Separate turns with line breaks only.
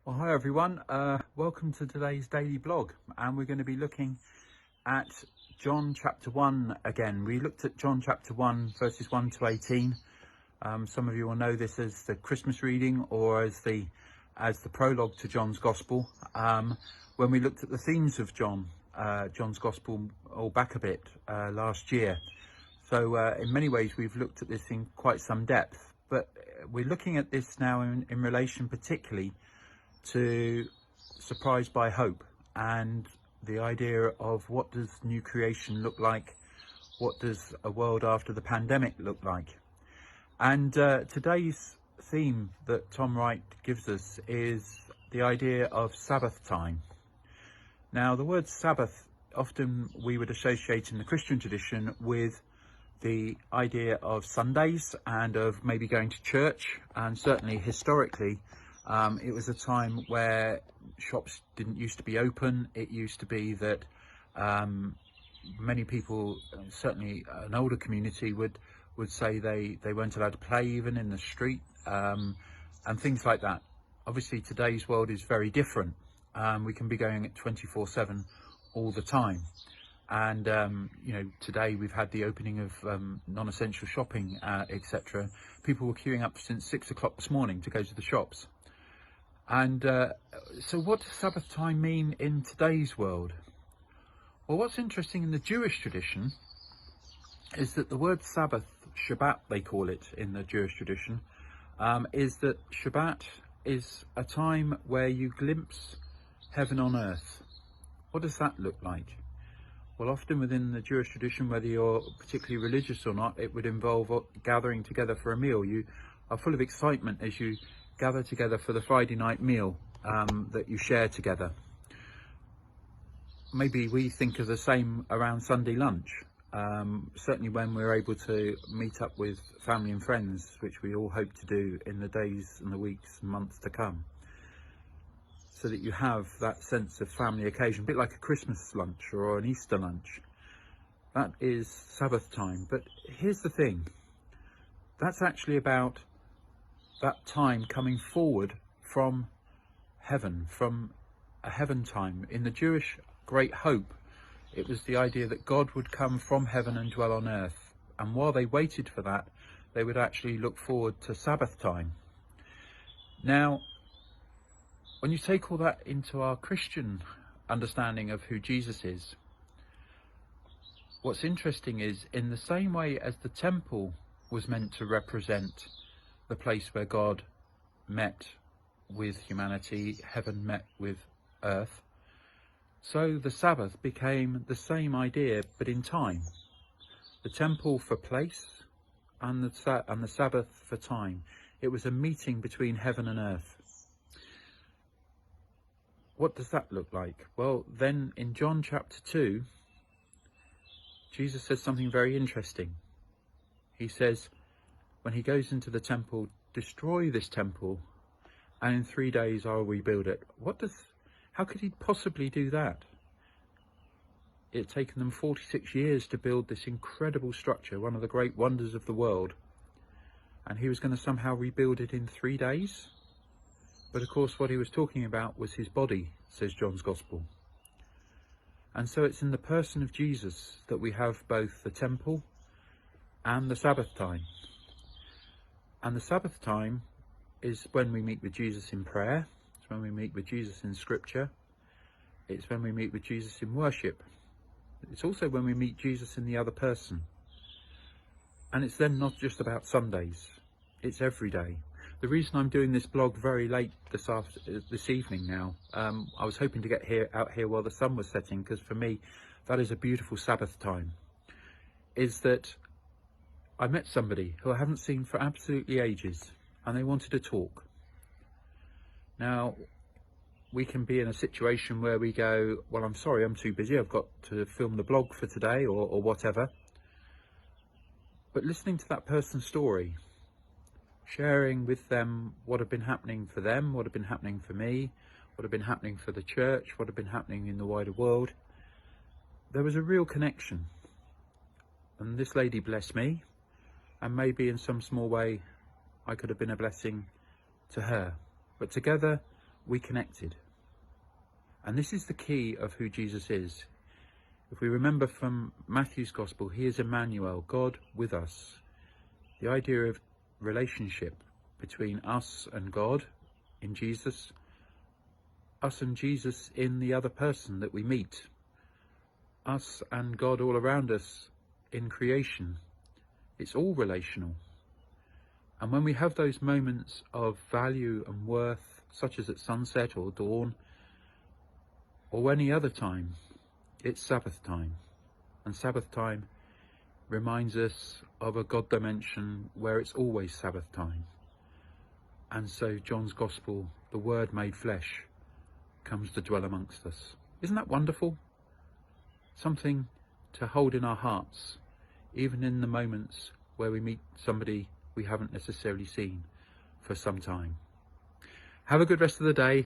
Well, hi everyone. Welcome to today's daily blog, and we're going to be looking at John chapter 1 again. We looked at John chapter 1 verses 1 to 18. Some of you will know this as the Christmas reading or as the prologue to John's Gospel. When we looked at the themes of John's Gospel all back a bit last year. So in many ways we've looked at this in quite some depth, but we're looking at this now in relation particularly to Surprised by Hope and the idea of what does new creation look like, what does a world after the pandemic look like. And today's theme that Tom Wright gives us is the idea of Sabbath time. Now the word Sabbath often we would associate in the Christian tradition with the idea of Sundays and of maybe going to church, and certainly historically it was a time where shops didn't used to be open. It used to be that many people, certainly an older community, would say they weren't allowed to play even in the street, and things like that. Obviously today's world is very different. We can be going at 24/7 all the time, and today we've had the opening of non-essential shopping, etc. People were queuing up since 6 o'clock this morning to go to the shops. And so what does Sabbath time mean in today's world? Well, what's interesting in the Jewish tradition is that the word Sabbath, Shabbat they call it in the Jewish tradition, is that Shabbat is a time where you glimpse heaven on earth. What does that look like? Well, often within the Jewish tradition, whether you're particularly religious or not, it would involve gathering together for a meal. You are full of excitement as you gather together for the Friday night meal that you share together. Maybe we think of the same around Sunday lunch, certainly when we're able to meet up with family and friends, which we all hope to do in the days and the weeks and months to come, so that you have that sense of family occasion, a bit like a Christmas lunch or an Easter lunch. That is Sabbath time. But here's the thing, that's actually about that time coming forward from heaven, from a heaven time. In the Jewish great hope, it was the idea that God would come from heaven and dwell on earth. And while they waited for that, they would actually look forward to Sabbath time. Now, when you take all that into our Christian understanding of who Jesus is, what's interesting is, in the same way as the temple was meant to represent the place where God met with humanity, heaven met with earth, so the Sabbath became the same idea but in time. The temple for place and the Sabbath for time. It was a meeting between heaven and earth. What does that look like? Well, then in John chapter 2, Jesus says something very interesting. He says, when he goes into the temple, destroy this temple, and in 3 days I'll rebuild it. How could he possibly do that? It had taken them 46 years to build this incredible structure, one of the great wonders of the world, and he was going to somehow rebuild it in 3 days? But of course what he was talking about was his body, says John's Gospel. And so it's in the person of Jesus that we have both the temple and the Sabbath time. And the Sabbath time is when we meet with Jesus in prayer. It's when we meet with Jesus in scripture. It's when we meet with Jesus in worship. It's also when we meet Jesus in the other person. And it's then not just about Sundays. It's every day. The reason I'm doing this blog very late this evening now, I was hoping to get out here while the sun was setting, because for me that is a beautiful Sabbath time, is that I met somebody who I haven't seen for absolutely ages, and they wanted to talk. Now, we can be in a situation where we go, well, I'm sorry, I'm too busy, I've got to film the blog for today, or whatever. But listening to that person's story, sharing with them what had been happening for them, what had been happening for me, what had been happening for the church, what had been happening in the wider world, there was a real connection. And this lady blessed me, and maybe in some small way I could have been a blessing to her. But together we connected. And this is the key of who Jesus is. If we remember from Matthew's Gospel, he is Emmanuel, God with us. The idea of relationship between us and God in Jesus, us and Jesus in the other person that we meet, us and God all around us in creation. It's all relational. And when we have those moments of value and worth, such as at sunset or dawn, or any other time, it's Sabbath time. And Sabbath time reminds us of a God dimension where it's always Sabbath time. And so John's Gospel, the Word made flesh, comes to dwell amongst us. Isn't that wonderful? Something to hold in our hearts, even in the moments where we meet somebody we haven't necessarily seen for some time. Have a good rest of the day.